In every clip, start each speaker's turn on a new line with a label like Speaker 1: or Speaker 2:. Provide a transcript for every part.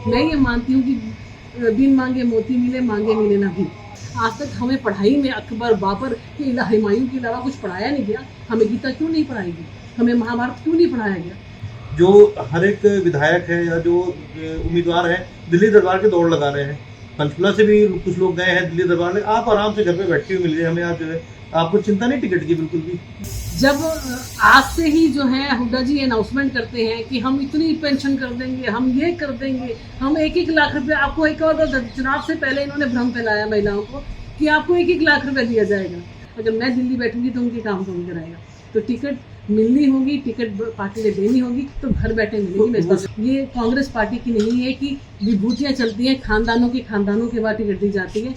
Speaker 1: मैं ये मानती हूँ कि बिन मांगे मोती मिले, मांगे मिले ना भी। आज तक हमें पढ़ाई में अकबर, बाबर के हुमायूं के अलावा कुछ पढ़ाया नहीं गया। हमें गीता क्यों नहीं पढ़ाई गई? हमें महाभारत क्यों नहीं पढ़ाया गया?
Speaker 2: जो हर एक विधायक है या जो उम्मीदवार है दिल्ली दरबार की दौड़ लगा रहे हैं। पंचकुला से भी कुछ लोग गए हैं दिल्ली दरबार में। आप आराम से घर पे बैठे हुए मिल रहे हमें। आप जो है आपको चिंता नहीं टिकट की बिल्कुल भी?
Speaker 1: जब आज से ही जो है हुड्डा जी अनाउंसमेंट करते हैं कि हम इतनी पेंशन कर देंगे, हम ये कर देंगे, हम 1-1 लाख रुपए आपको। एक और चुनाव से पहले इन्होंने भ्रम फैलाया महिलाओं को कि आपको 1-1 लाख रुपए दिया जाएगा। अगर मैं दिल्ली बैठूंगी तो उनके काम कौन कराएगा? तो टिकट मिलनी होगी, टिकट पार्टी ने देनी होगी तो घर बैठे मिलेगी। मेरे पास ये कांग्रेस पार्टी की नहीं है कि विभूतियाँ चलती हैं, खानदानों के बाद टिकट दी जाती है।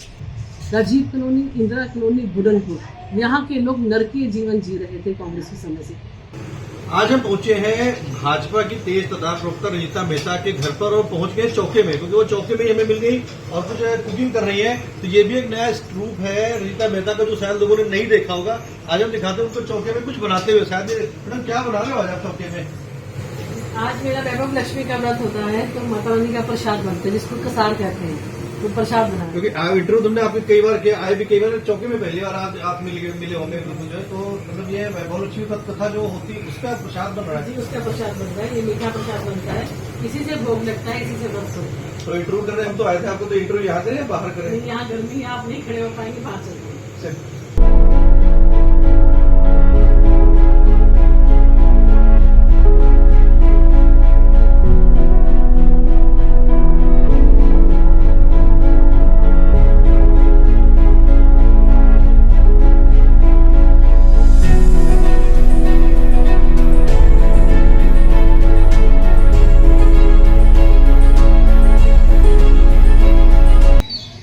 Speaker 1: राजीव कॉलोनी, इंदिरा कॉलोनी, बुडनपुर, यहाँ के लोग नरकीय जीवन जी रहे थे कांग्रेस के समय से।
Speaker 2: आज हम पहुंचे हैं भाजपा की तेज तदार प्रवक्ता रंजीता मेहता के घर पर और पहुंच गए चौके में, क्योंकि वो चौके में हमें मिल गई और कुछ कुकिंग कर रही है। तो ये भी एक नया स्ट्रूप है रंजीता मेहता का जो शायद लोगों ने नहीं देखा होगा। आज हम दिखाते हैं उनको चौके में कुछ बनाते हुए। शायद मैडम क्या बना रहे हो आज आप चौके में?
Speaker 1: आज मेरा वैभव लक्ष्मी का व्रत होता है तो माता रानी का प्रसाद बनते हैं, जिसको कसार कहते हैं, तो प्रसाद बना।
Speaker 2: क्योंकि इंटरव्यू तुमने आपके कई बार किया, आए भी कई बार चौके में, पहली बार आज आप मिले होंगे बिल्कुल जो है। तो मतलब ये वैभव लक्ष्मी कथा जो होती है उसका प्रसाद बन रहा है।
Speaker 1: जी, उसका प्रसाद बनता है। ये मीठा प्रसाद बनता है, इसी से भोग लगता है, इसी से व्रत होता है।
Speaker 2: तो इंटरव्यू कर रहे हैं हम तो आए थे आपको, तो इंटरव्यू यहाँ करें या बाहर करें?
Speaker 1: यहाँ गर्मी है, आप नहीं खड़े हो पाएंगे, बाहर चलते हैं।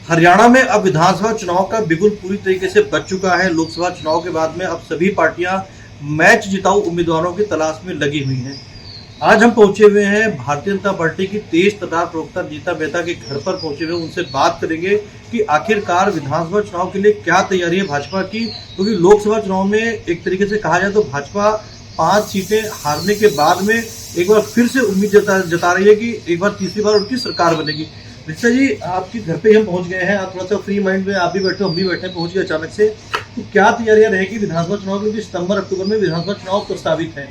Speaker 2: हरियाणा में अब विधानसभा चुनाव का बिगुल पूरी तरीके से बच चुका है। लोकसभा चुनाव के बाद में अब सभी पार्टियां मैच जिताऊ उम्मीदवारों की तलाश में लगी हुई हैं। आज हम पहुंचे हुए हैं भारतीय जनता पार्टी की तेज तदार प्रवक्ता रंजीता मेहता के घर पर पहुंचे हुए। उनसे बात करेंगे कि आखिरकार विधानसभा चुनाव के लिए क्या तैयारी है भाजपा की, क्योंकि लोकसभा चुनाव में एक तरीके से कहा जाए तो भाजपा 5 सीटें हारने के बाद में एक बार फिर से उम्मीद जता रही है कि एक बार तीसरी बार उनकी सरकार बनेगी। रिश्ता जी, आपके घर पे हम पहुंच गए हैं। आप थोड़ा सा फ्री माइंड में आप भी बैठे, हम भी बैठे, पहुंच गए अचानक से। तो क्या तैयारियां रहेगी विधानसभा चुनाव, क्योंकि सितंबर अक्टूबर में विधानसभा चुनाव प्रस्तावित है,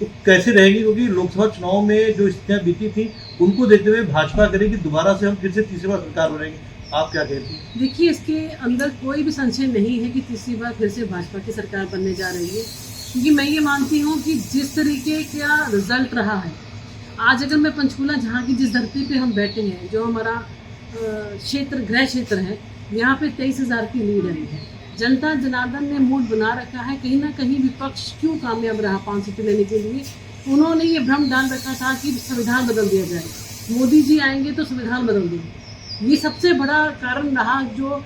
Speaker 2: तो कैसे रहेगी? क्योंकि लोकसभा चुनाव में जो स्थितियां बीती थी उनको देखते हुए भाजपा करेगी दोबारा से हम फिर से तीसरी बार सरकार बनेगी। आप क्या कहती हैं?
Speaker 1: देखिए, इसके अंदर कोई भी संशय नहीं है कि तीसरी बार फिर से भाजपा की सरकार बनने जा रही है, क्योंकि मैं ये मानती हूँ कि जिस तरीके का रिजल्ट रहा है, आज अगर मैं पंचकुला, जहाँ की जिस धरती पे हम बैठे हैं, जो हमारा क्षेत्र, गृह क्षेत्र है, यहाँ पे 23,000 की लीड है। जनता जनार्दन ने मूड बना रखा है। कहीं ना कहीं विपक्ष क्यों कामयाब रहा 5 सीटें लेने के लिए? उन्होंने ये भ्रम डाल रखा था कि संविधान बदल दिया जाए, मोदी जी आएंगे तो संविधान बदल देंगे। ये सबसे बड़ा कारण रहा। जो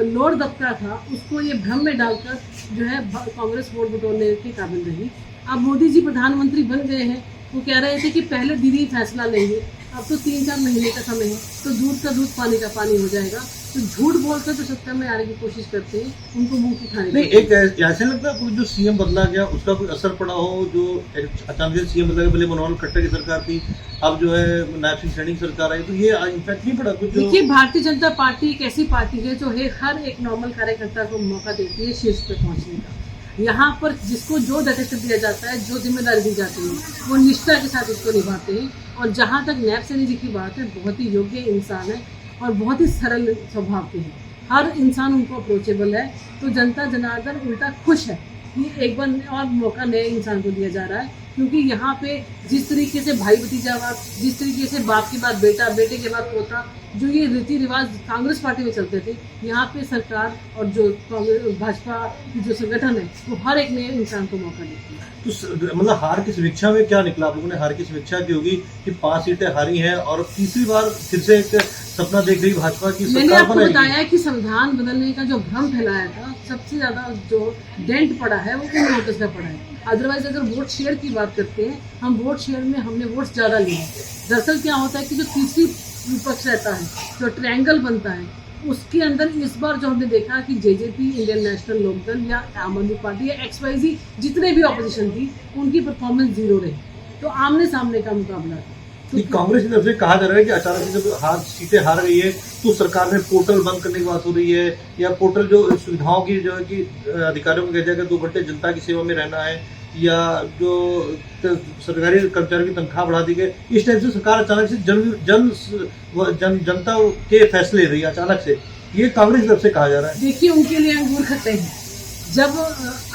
Speaker 1: लोड दबका था उसको ये भ्रम में डालकर जो है कांग्रेस वोट बटोरने के काबिल रही। अब मोदी जी प्रधानमंत्री बन गए हैं, वो कह रहे थे कि पहले दीदी फैसला लेंगे। अब तो 3-4 महीने का समय है, तो दूध का दूध, पानी का पानी हो जाएगा। तो झूठ बोलकर तो सत्ता में आने की कोशिश करते हैं, उनको मुंह की खाने
Speaker 2: नहीं। एक ऐसा लगता है कोई जो सीएम बदला गया उसका कोई असर पड़ा हो? जो अचानक से सीएम बदला गया, पहले मनोहर खट्टर की सरकार थी, अब जो है नायब सिंह सैनी की सरकार आई, तो ये इम्पैक्ट नहीं पड़ा कुछ?
Speaker 1: देखिए, भारतीय जनता पार्टी एक ऐसी पार्टी है जो हर एक नॉर्मल कार्यकर्ता को मौका देती है शीर्ष पे पहुंचने का। यहाँ पर जिसको जो दायित्व दिया जाता है, जो जिम्मेदारी दी जाती है, वो निष्ठा के साथ उसको निभाते हैं। और जहाँ तक नायब सैनी जी की बात है, बहुत ही योग्य इंसान है और बहुत ही सरल स्वभाव के हैं। हर इंसान उनको अप्रोचेबल है। तो जनता जनार्दन उल्टा खुश है कि एक बार और मौका नए इंसान को दिया जा रहा है, क्योंकि यहाँ पे जिस तरीके से भाई भतीजावाद, जिस तरीके से बाप के बाद बेटा, बेटे के बाद पोता, जो ये रीति रिवाज कांग्रेस पार्टी में चलते थे, यहाँ पे सरकार और जो कांग्रेस भाजपा की जो संगठन है, वो हर एक नए इंसान को मौका देती है।
Speaker 2: तो मतलब हार की समीक्षा में क्या निकला? आप लोगों ने हार की समीक्षा की होगी कि 5 सीटें हारी हैं और तीसरी बार फिर से एक सपना देख रही भाजपा की सरकार।
Speaker 1: मैंने आपको बताया कि संविधान बदलने का जो भ्रम फैलाया था, सबसे ज्यादा जो डेंट पड़ा है वो इन वोटर्स का पड़ा है। अदरवाइज अगर वोट शेयर की बात करते हैं, हम वोट शेयर में हमने वोट ज्यादा लिए हैं। दरअसल क्या होता है कि जो तीसरी विपक्ष रहता है, जो ट्रायंगल बनता है, उसके अंदर इस बार जो हमने देखा कि जेजेपी, इंडियन नेशनल लोकदल या आम आदमी पार्टी या XYZ जितने भी ऑपोजिशन थी, उनकी परफॉर्मेंस 0 रही। तो आमने सामने का मुकाबला था। तो
Speaker 2: कांग्रेस की तरफ से कहा जा रहा है कि अचानक से जब सीटें हार गई है तो सरकार ने पोर्टल बंद करने की बात हो रही है, या पोर्टल जो सुविधाओं की जो है कि अधिकारियों को कह दिया कि 2 घंटे जनता की सेवा में रहना है, या जो सरकारी कर्मचारियों की तनख्वाह बढ़ा दी गई। इस टाइप से सरकार अचानक से जनता के फैसले ले रही है अचानक से, ये कांग्रेस की तरफ से कहा जा रहा है।
Speaker 1: देखिए, उनके लिए अंगूर खट्टे हैं। जब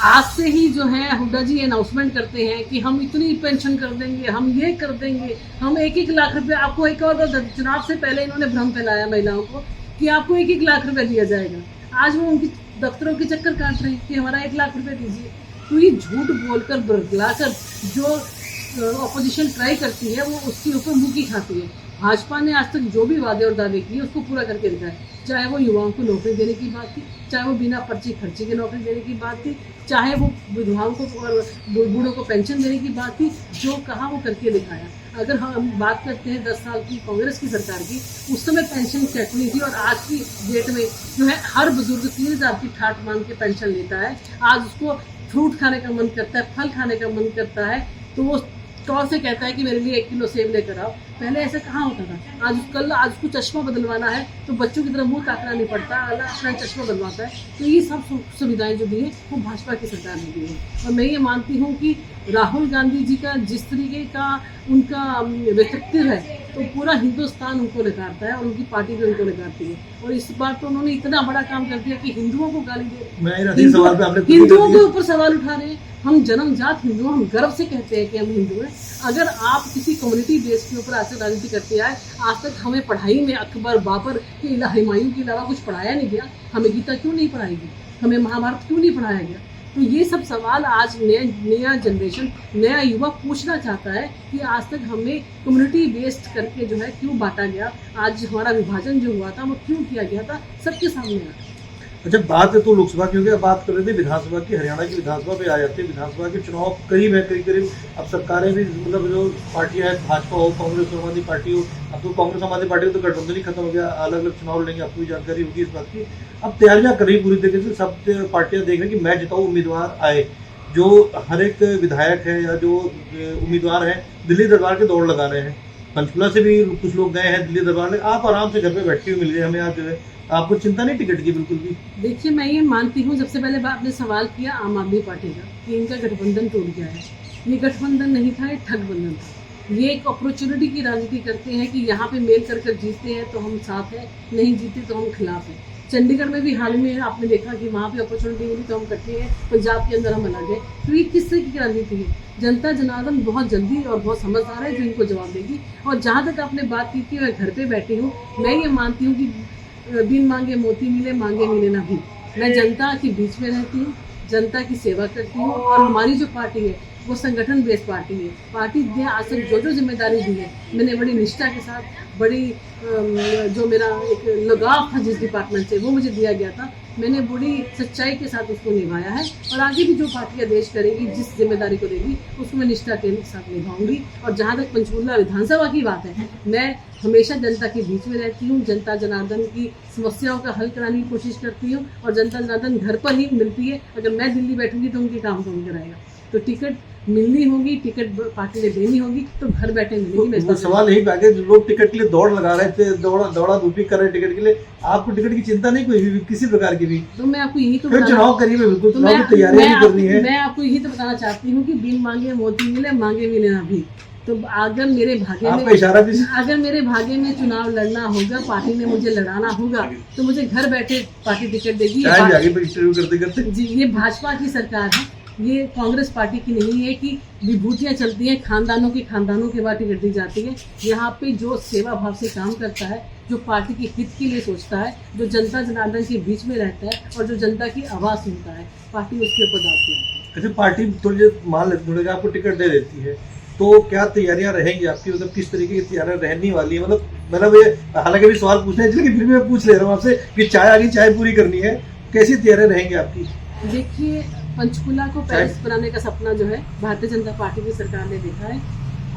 Speaker 1: आज से ही जो है हुड्डा जी अनाउंसमेंट करते हैं कि हम इतनी पेंशन कर देंगे, हम ये कर देंगे, हम 1-1 लाख रुपए आपको, एक और चुनाव से पहले इन्होंने भ्रम फैलाया महिलाओं को कि आपको 1-1 लाख रुपए दिया जाएगा। आज वो उनकी दफ्तरों के चक्कर काट रहे हैं कि हमारा 1 लाख रुपए दीजिए। तो ये झूठ बोलकर बरगलाकर जो अपोजिशन ट्राई करती है वो उसके ऊपर मुंह खाती है। भाजपा ने आज तक जो भी वादे और दावे किए उसको पूरा करके दिखाया, चाहे वो युवाओं को नौकरी देने की बात थी, चाहे वो बिना पर्ची खर्ची के नौकरी देने की बात थी, चाहे वो विधवाओं को और बूढ़ों को पेंशन देने की बात थी, जो कहा वो करके दिखाया। अगर हम बात करते हैं 10 साल की कांग्रेस की सरकार की, उस समय पेंशन सेट नहीं थी और आज की डेट में जो है हर बुजुर्ग 3000 की ठाट मान के पेंशन लेता है। आज उसको फ्रूट खाने का मन करता है, फल खाने का मन करता है, तो वो स्टॉल से कहता है कि मेरे लिए 1 किलो सेब लेकर आओ। पहले ऐसा कहाँ होता था? आज उसको चश्मा बदलवाना है तो बच्चों की तरफ मुंह ताकना नहीं पड़ता, अपना चश्मा बदलवाता है। तो ये सब सुविधाएं जो दी है वो भाजपा की सरकार ने दी है। और मैं ये मानती हूँ कि राहुल गांधी जी का जिस तरीके का उनका व्यक्तित्व है, तो पूरा हिंदुस्तान उनको नकारता है और उनकी पार्टी भी उनको नकारती है। और इस बार तो उन्होंने इतना बड़ा काम कर दिया कि हिंदुओं को गाली दे, हिंदुओं के ऊपर सवाल उठा रहे हैं। हम जन्मजात हिंदू, हम गर्व से कहते हैं कि हम हिंदू हैं। अगर आप किसी कम्युनिटी बेस के ऊपर ऐसे राजनीति करते आए, आज तक हमें पढ़ाई में अकबर बाबर के हुमायूं के अलावा कुछ पढ़ाया नहीं गया। हमें गीता क्यों नहीं पढ़ाई गई? हमें महाभारत क्यों नहीं पढ़ाया गया? तो ये सब सवाल आज नया जनरेशन, नया युवा पूछना चाहता है कि आज तक हमें कम्युनिटी बेस्ड करके जो है क्यों बांटा गया, आज हमारा विभाजन जो हुआ था वो क्यों किया गया था, सबके सामने आता है।
Speaker 2: अच्छा, बात है तो लोकसभा की, क्योंकि बात कर रहे थे विधानसभा की, हरियाणा की विधानसभा पे आ जाते हैं। विधानसभा के चुनाव करीब है, करीब अब सरकारें भी, मतलब जो पार्टियां हैं, भाजपा हो, कांग्रेस समाजवादी पार्टी हो, अब तो कांग्रेस समाजवादी पार्टी का तो गठबंधन ही खत्म हो गया, अलग अलग चुनाव लेंगे, आपको भी जानकारी होगी इस बात की। अब तैयारियां कर रही पूरी तरीके से, सब पार्टियां देख रही कि मैं जिताऊं, उम्मीदवार आए। जो हर एक विधायक है या जो उम्मीदवार है दिल्ली दरबार के दौड़ लगा रहे हैं। पंचकुला से भी कुछ लोग गए हैं दिल्ली दरबार में। आप आराम से घर पे बैठे हुए मिल गए हमें आज, जो है आपको चिंता नहीं टिकट की बिल्कुल भी?
Speaker 1: देखिए, मैं ये मानती हूँ, सबसे पहले आपने सवाल किया आम आदमी पार्टी का कि इनका गठबंधन टूट गया है। ये गठबंधन नहीं था, ये ठगबंधन था। ये एक अपॉर्चुनिटी की राजनीति करते हैं कि यहाँ पे मेल कर जीतते हैं तो हम साथ हैं, नहीं जीते तो हम खिलाफ हैं। चंडीगढ़ में भी हाल में आपने देखा कि वहाँ पे अपॉर्चुनिटी मिली तो हम इकट्ठे हैं, पंजाब के अंदर हम अलग हैं। तो ये किस तरह की राजनीति है? जनता जनार्दन बहुत जल्दी और बहुत समझदार है जो इनको जवाब देगी। और जहाँ तक आपने बात की कि मैं घर पे बैठी हूँ, मैं ये मानती हूँ कि बिन मांगे मोती मिले, मांगे मिले ना भी। मैं जनता के बीच में रहती हूँ, जनता की सेवा करती हूँ और हमारी जो पार्टी है वो संगठन बेस्ड पार्टी है। पार्टी ने आज तक जो जिम्मेदारी दी है, मैंने बड़ी निष्ठा के साथ, बड़ी जो मेरा एक लगाव था जिस डिपार्टमेंट से वो मुझे दिया गया था, मैंने बड़ी सच्चाई के साथ उसको निभाया है। और आगे भी जो पार्टी आदेश करेगी, जिस जिम्मेदारी को देगी, उसको मैं निष्ठा के साथ निभाऊंगी। और जहाँ तक पंचकुला विधानसभा की बात है, मैं हमेशा जनता के बीच में रहती हूँ, जनता जनार्दन की समस्याओं का हल कराने की कोशिश करती हूँ और जनता जनार्दन घर पर ही मिलती है। अगर मैं दिल्ली बैठूंगी तो उनके काम कौन कराएगा? तो टिकट मिलनी होगी, टिकट पार्टी ने देनी होगी, तो घर बैठे मिलेगी।
Speaker 2: तो सवाल यही था कि लोग टिकट के लिए दौड़ लगा रहे थे, दौड़ा धूपी कर रहे टिकट के लिए, आपको टिकट की चिंता नहीं कोई भी किसी प्रकार की भी?
Speaker 1: तो मैं आपको यही तो
Speaker 2: चुनाव करीब है, बिल्कुल चुनाव की तैयारियां भी करनी है।
Speaker 1: मैं आपको यही तो बताना चाहती हूँ कि बिन मांगे मोती मिले, मांगे मिले ना भी। तो अगर मेरे भाग्य में चुनाव लड़ना होगा, पार्टी ने मुझे लड़ाना होगा, तो मुझे घर बैठे पार्टी टिकट देगी। जी, ये भाजपा की सरकार है, ये कांग्रेस पार्टी की नहीं है कि विभूतियां चलती हैं, खानदानों के बाद टिकट दी जाती है। यहाँ पे जो सेवा भाव से काम करता है, जो पार्टी के हित के लिए सोचता है, जो जनता जनार्दन के बीच में रहता है और जो जनता की आवाज़ सुनता है, पार्टी उसके ऊपर दावती है।
Speaker 2: अच्छा, पार्टी थोड़ी मान लेती आपको टिकट दे देती है, तो क्या तैयारियां रहेंगी आपकी? मतलब किस तरीके की तैयारियां रहने वाली है? मतलब ये हालांकि भी सवाल पूछना है, लेकिन फिर भी मैं पूछ ले रहा हूँ आपसे कि चाय आ गई, चाय पूरी करनी है, कैसी तैयारियां रहेंगी आपकी?
Speaker 1: देखिए, पंचकुला को पेरिस बनाने का सपना जो है भारतीय जनता पार्टी की सरकार ने देखा है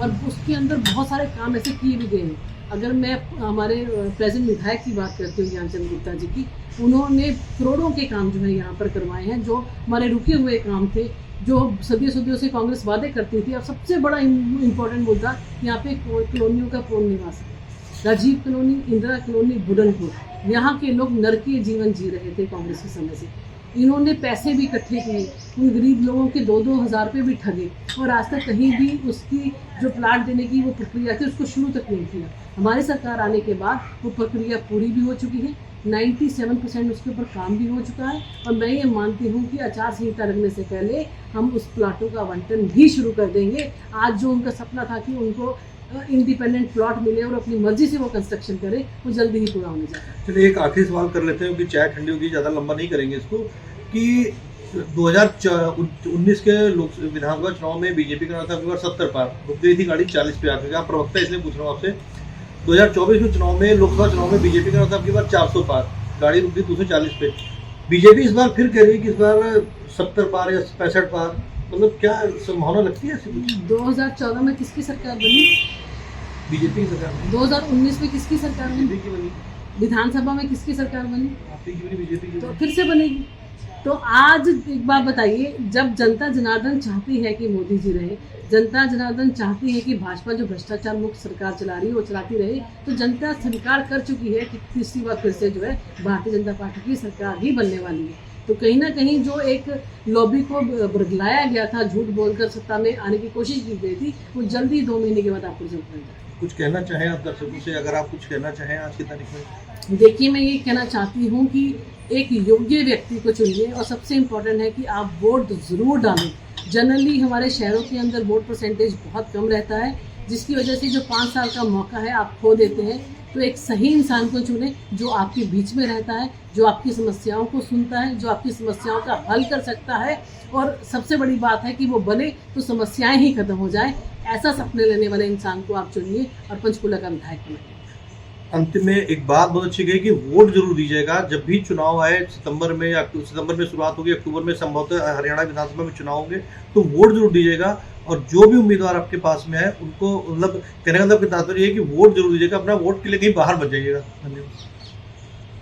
Speaker 1: और उसके अंदर बहुत सारे काम ऐसे किए भी गए हैं। अगर मैं हमारे प्रेजेंट विधायक की बात करती हूँ, ज्ञानचंद गुप्ता जी की, उन्होंने करोड़ों के काम जो है यहाँ पर करवाए हैं। जो हमारे रुके हुए काम थे, जो सदियों सदियों से कांग्रेस वादे करती थी। और सबसे बड़ा इम्पोर्टेंट मुद्दा यहाँ पे कॉलोनियों का पुनर्निवास है। राजीव कॉलोनी, इंदिरा कॉलोनी, बुडनपुर, यहाँ के लोग नरकीय जीवन जी रहे थे कांग्रेस के समय से। इन्होंने पैसे भी इकट्ठे किए, उन गरीब लोगों के 2-2 हज़ार रुपये भी ठगे, और आज तक कहीं भी उसकी जो प्लाट देने की वो प्रक्रिया थी उसको शुरू तक नहीं किया। हमारी सरकार आने के बाद वो प्रक्रिया पूरी भी हो चुकी है, 97% उसके ऊपर काम भी हो चुका है। और मैं ये मानती हूँ कि आचार संहिता लगने से पहले हम उस प्लाटों का आवंटन भी शुरू कर देंगे। आज जो उनका सपना था कि उनको इंडिपेंडेंट प्लॉट मिले और अपनी मर्जी से वो कंस्ट्रक्शन करे, वो जल्दी ही पूरा होने जा रहा है।
Speaker 2: चलिए एक आखिरी सवाल कर लेते हैं, क्योंकि चाय ठंडी होगी, ज़्यादा लंबा नहीं करेंगे इसको, कि 2019 के विधानसभा चुनाव में बीजेपी का था 70 पार, रुक गई थी गाड़ी 40 पे आकर। आप प्रवक्ता इसलिए पूछ रहा हूँ आपसे, 2024 के चुनाव में, लोकसभा चुनाव में बीजेपी का था आपकी बार 400 पार, गाड़ी रुक गई 240 पे। बीजेपी इस बार फिर कह रही है कि इस बार 70 पार या 65 पार, मतलब क्या संभावना लगती है ऐसी कुछ?
Speaker 1: 2014 में किसकी सरकार बनी?
Speaker 2: बीजेपी की सरकार बनी।
Speaker 1: 2019 में किसकी सरकार बनी?
Speaker 2: बीजेपी की बनी।
Speaker 1: विधानसभा में किसकी सरकार बनी?
Speaker 2: आपकी की बनी, बीजेपी की।
Speaker 1: तो फिर से बनेगी। तो आज एक बात बताइए, जब जनता जनार्दन चाहती है कि मोदी जी रहे, जनता जनार्दन चाहती है कि भाजपा जो भ्रष्टाचार मुक्त सरकार चला रही है वो चलाती रहे, तो जनता स्वीकार कर चुकी है कि तीसरी बार फिर से जो है भारतीय जनता पार्टी की सरकार ही बनने वाली है। तो कहीं ना कहीं जो एक लॉबी को बरगलाया गया था, झूठ बोलकर सत्ता में आने की कोशिश की गई थी, वो जल्दी 2 महीने के बाद आपको रिजल्ट मिल जाए।
Speaker 2: कुछ कहना चाहें आप दर्शकों से, अगर आप कुछ कहना चाहें आज की तारीख में?
Speaker 1: देखिए, मैं ये कहना चाहती हूँ कि एक योग्य व्यक्ति को चुनिए, और सबसे इम्पोर्टेंट है कि आप वोट ज़रूर डालें। जनरली हमारे शहरों के अंदर वोट परसेंटेज बहुत कम रहता है, जिसकी वजह से जो 5 साल का मौका है आप खो देते हैं। तो एक सही इंसान को चुनें जो आपके बीच में रहता है, जो आपकी समस्याओं को सुनता है, जो आपकी समस्याओं का हल कर सकता है, और सबसे बड़ी बात है कि वो बने तो समस्याएं ही खत्म हो जाए। ऐसा सपने लेने वाले इंसान को आप चुनिए और पंचकूला का विधायक बनाइए।
Speaker 2: अंतिम में एक बात बहुत अच्छी गई कि वोट जरूर दीजिएगा। जब भी चुनाव आए, सितंबर में या सितंबर में शुरुआत होगी, अक्टूबर में संभवतः हरियाणा विधानसभा में चुनाव होंगे, तो वोट जरूर दीजिएगा। और जो भी उम्मीदवार आपके पास में है उनको, मतलब कहने का मतलब तात्पर्य है कि वोट जरूर दीजिएगा, अपना वोट के लिए कहीं बाहर मत जाइएगा। धन्यवाद।